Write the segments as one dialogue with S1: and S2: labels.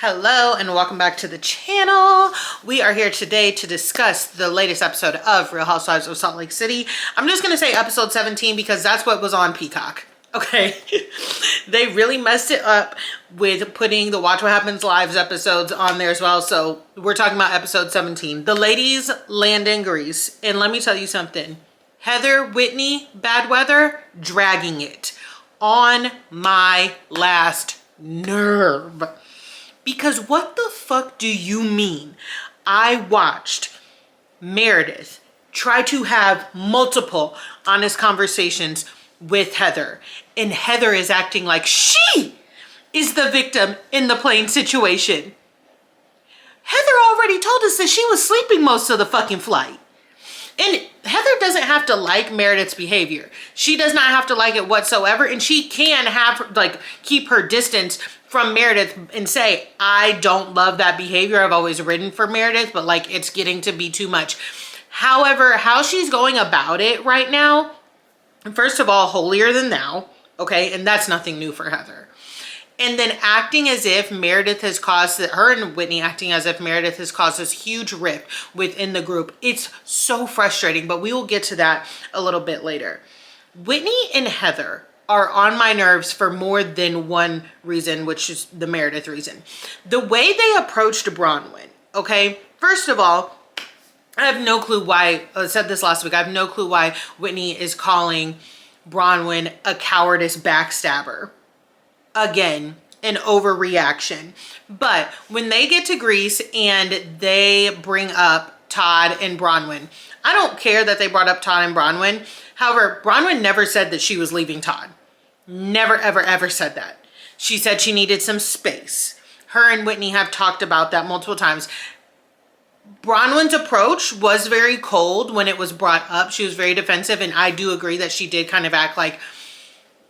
S1: Hello and welcome back to the channel. We are here today to discuss the latest episode of Real Housewives of Salt Lake City. I'm just gonna say episode 17 because that's what was on Peacock. Okay. They really messed it up with putting the Watch What Happens Lives episodes on there as well. So we're talking about episode 17. The ladies land in Greece, and let me tell you something. Heather, Whitney, bad weather, dragging it on my last nerve. Because what the fuck do you mean? I watched Meredith try to have multiple honest conversations with Heather, and Heather is acting like she is the victim in the plane situation. Heather already told us that she was sleeping most of the fucking flight. And Heather doesn't have to like Meredith's behavior. She does not have to like it whatsoever. And she can have, keep her distance from Meredith and say, I don't love that behavior. I've always ridden for Meredith, but it's getting to be too much. However, how she's going about it right now, first of all, holier than thou, okay? And that's nothing new for Heather. And then acting as if Meredith has caused, her and Whitney acting as if Meredith has caused this huge rift within the group. It's so frustrating, but we will get to that a little bit later. Whitney and Heather are on my nerves for more than one reason, which is the Meredith reason. The way they approached Bronwyn, okay? First of all, I have no clue why, I said this last week, I have no clue why Whitney is calling Bronwyn a cowardice backstabber. Again, an overreaction. But when they get to Greece and they bring up Todd and Bronwyn, I don't care that they brought up Todd and Bronwyn. However, Bronwyn never said that she was leaving Todd. Never, ever, ever said that. She said she needed some space. Her and Whitney have talked about that multiple times. Bronwyn's approach was very cold when it was brought up. She was very defensive, and I do agree that she did kind of act like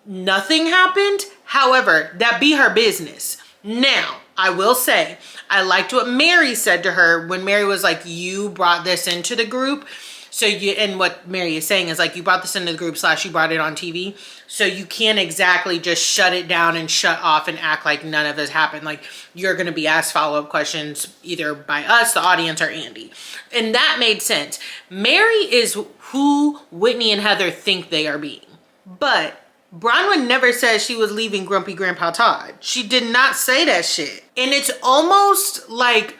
S1: nothing happened. However, that be her business. Now, I will say, I liked what Mary said to her when Mary was like, you brought this into the group. So and what Mary is saying is you brought this into the group / you brought it on TV. So you can't exactly just shut it down and shut off and act like none of this happened. You're going to be asked follow-up questions either by us, the audience, or Andy. And that made sense. Mary is who Whitney and Heather think they are being. But Bronwyn never said she was leaving Grumpy Grandpa Todd. She did not say that shit. And it's almost like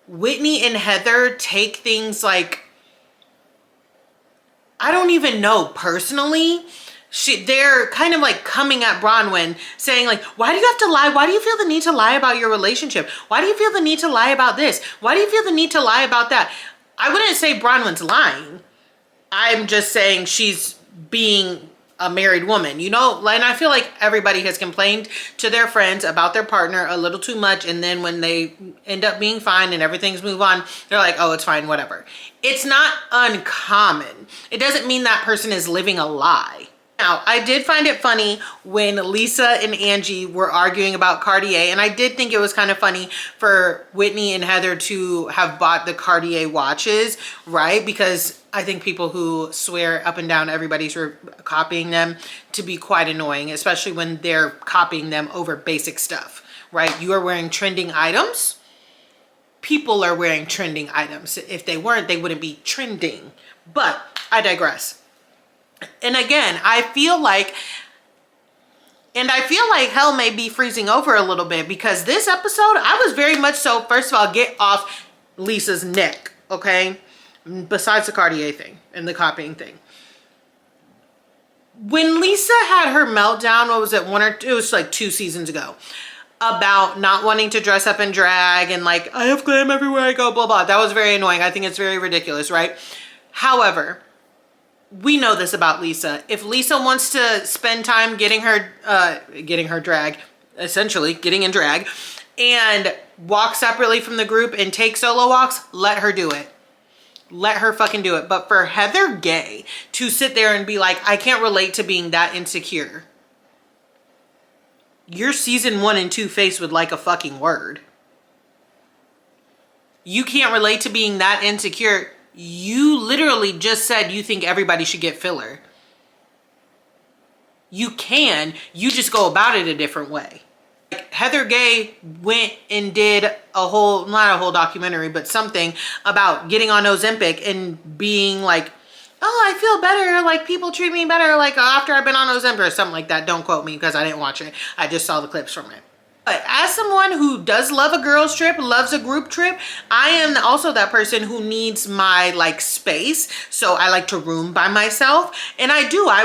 S1: Whitney and Heather take things I don't even know personally. They're kind of coming at Bronwyn saying why do you have to lie? Why do you feel the need to lie about your relationship? Why do you feel the need to lie about this? Why do you feel the need to lie about that? I wouldn't say Bronwyn's lying. I'm just saying she's being a married woman, and I feel like everybody has complained to their friends about their partner a little too much, and then when they end up being fine and everything's moved on, they're like, oh, it's fine, whatever. It's not uncommon. It doesn't mean that person is living a lie. Now, I did find it funny when Lisa and Angie were arguing about Cartier, and I did think it was kind of funny for Whitney and Heather to have bought the Cartier watches, right? Because I think people who swear up and down everybody's copying them to be quite annoying, especially when they're copying them over basic stuff, right? You are wearing trending items. People are wearing trending items. If they weren't, they wouldn't be trending. But I digress. And again, I feel like hell may be freezing over a little bit, because this episode, I was very much so, first of all, get off Lisa's neck, okay? Besides the Cartier thing and the copying thing. When Lisa had her meltdown, what was it, it was 2 seasons ago, about not wanting to dress up in drag and I have glam everywhere I go, blah, blah. That was very annoying. I think it's very ridiculous, right? However, we know this about Lisa. If Lisa wants to spend time getting her drag, essentially getting in drag, and walk separately from the group and take solo walks, let her do it. Let her fucking do it. But for Heather Gay to sit there and be like, I can't relate to being that insecure. Your season 1 and 2 face would like a fucking word. You can't relate to being that insecure. You literally just said you think everybody should get filler. You can, you just go about it a different way. Heather Gay went and did a whole, not a whole documentary, but something about getting on Ozempic and being like, oh, I feel better, like people treat me better, like after I've been on Ozempic or something like that. Don't quote me because I didn't watch it. I just saw the clips from it. But as someone who does love a girls trip, loves a group trip, I am also that person who needs my like space. So I like to room by myself. And I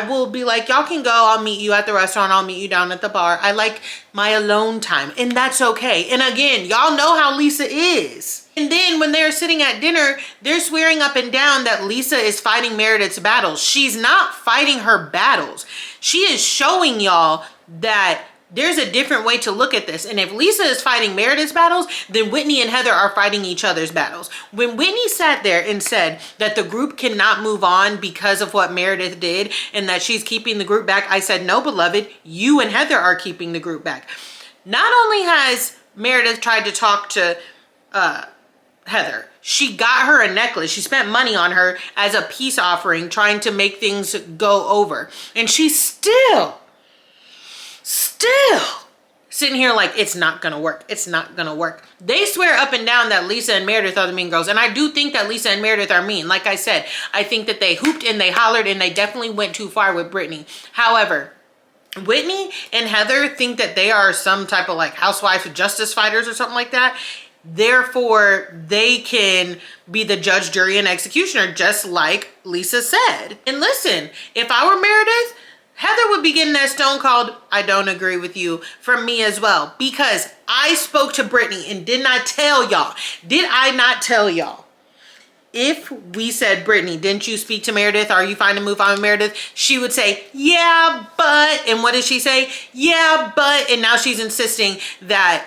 S1: will be like, y'all can go, I'll meet you at the restaurant, I'll meet you down at the bar. I like my alone time, and that's okay. And again, y'all know how Lisa is. And then when they're sitting at dinner, they're swearing up and down that Lisa is fighting Meredith's battles. She's not fighting her battles. She is showing y'all that there's a different way to look at this. And if Lisa is fighting Meredith's battles, then Whitney and Heather are fighting each other's battles. When Whitney sat there and said that the group cannot move on because of what Meredith did and that she's keeping the group back, I said, no, beloved, you and Heather are keeping the group back. Not only has Meredith tried to talk to Heather, she got her a necklace. She spent money on her as a peace offering, trying to make things go over. And she's still sitting here like, it's not gonna work. It's not gonna work. They swear up and down that Lisa and Meredith are the mean girls. And I do think that Lisa and Meredith are mean. Like I said, I think that they hooped and they hollered and they definitely went too far with Brittany. However, Whitney and Heather think that they are some type of like housewife justice fighters or something like that. Therefore, they can be the judge, jury, and executioner, just like Lisa said. And listen, if I were Meredith, Heather would be getting that stone called, I don't agree with you, from me as well. Because I spoke to Brittany and did not tell y'all. Did I not tell y'all? If we said, Brittany, didn't you speak to Meredith? Are you fine to move on with Meredith? She would say, yeah, but. And what did she say? Yeah, but. And now she's insisting that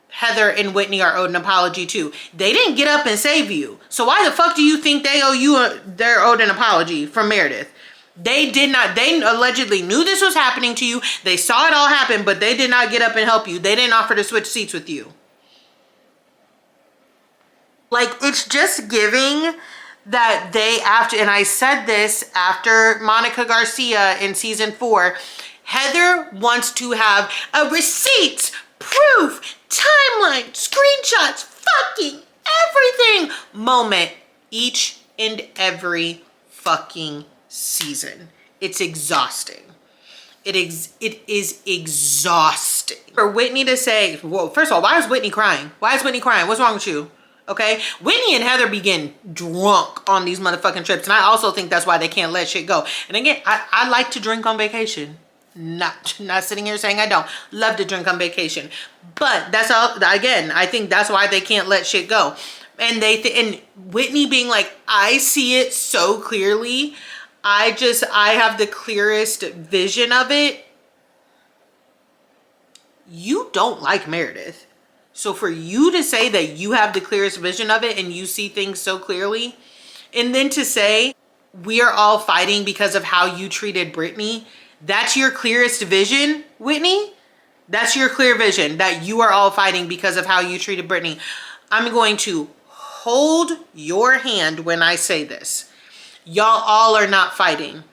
S1: Heather and Whitney are owed an apology too. They didn't get up and save you. So why the fuck do you think they owe you, they're owed an apology from Meredith? They did not. They allegedly knew this was happening to you. They saw it all happen, but they did not get up and help you. They didn't offer to switch seats with you. Like, it's just giving that they, after, and I said this after Monica Garcia in season 4, Heather wants to have a receipts, proof, timeline, screenshots, fucking everything moment each and every fucking season. It's exhausting. It is exhausting. For Whitney to say, well, first of all, why is Whitney crying? Why is Whitney crying? What's wrong with you? Okay, Whitney and Heather be getting drunk on these motherfucking trips, and I also think that's why they can't let shit go. And again, I like to drink on vacation. Not sitting here saying I don't. Love to drink on vacation, but that's all. Again, I think that's why they can't let shit go. And and Whitney being like, I see it so clearly. I have the clearest vision of it. You don't like Meredith. So for you to say that you have the clearest vision of it and you see things so clearly, and then to say we are all fighting because of how you treated Brittany, that's your clearest vision, Whitney? That's your clear vision, that you are all fighting because of how you treated Brittany. I'm going to hold your hand when I say this. Y'all all are not fighting.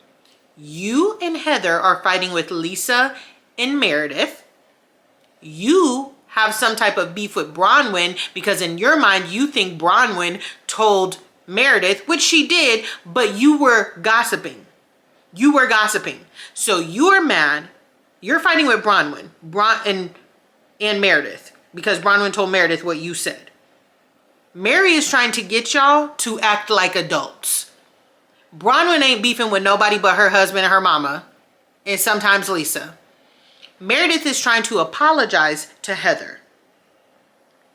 S1: You and Heather are fighting with Lisa and Meredith. You have some type of beef with Bronwyn because in your mind you think Bronwyn told Meredith, which she did, but you were gossiping. You were gossiping. So you are mad. You're fighting with Bronwyn and Meredith because Bronwyn told Meredith what you said. Mary is trying to get y'all to act like adults. Bronwyn ain't beefing with nobody but her husband and her mama, and sometimes Lisa. Meredith is trying to apologize to Heather.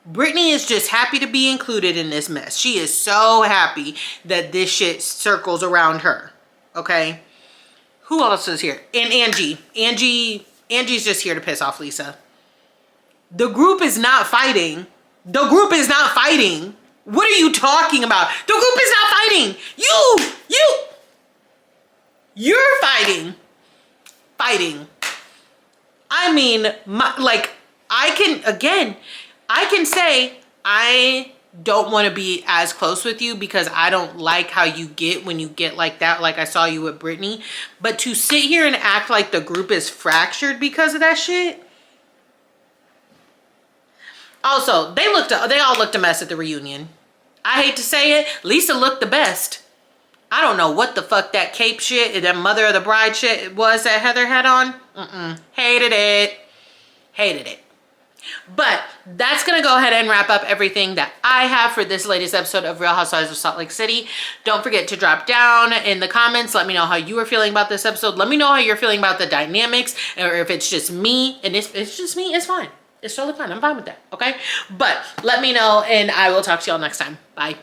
S1: Brittany is just happy to be included in this mess. She is so happy that this shit circles around her. Okay? Who else is here? And Angie. Angie's just here to piss off Lisa. The group is not fighting. The group is not fighting. What are you talking about? The group is not fighting. You're fighting. Fighting. I mean, I can say I don't want to be as close with you because I don't like how you get when you get like that, like I saw you with Brittany. But to sit here and act like the group is fractured because of that shit, Also, they all looked a mess at the reunion. I hate to say it, Lisa looked the best. I don't know what the fuck that cape shit, that mother of the bride shit was that Heather had on. Hated it. Hated it. But that's going to go ahead and wrap up everything that I have for this latest episode of Real Housewives of Salt Lake City. Don't forget to drop down in the comments. Let me know how you are feeling about this episode. Let me know how you're feeling about the dynamics, or if it's just me. And if it's just me, it's fine. It's totally fine. I'm fine with that. Okay? But let me know, and I will talk to y'all next time. Bye.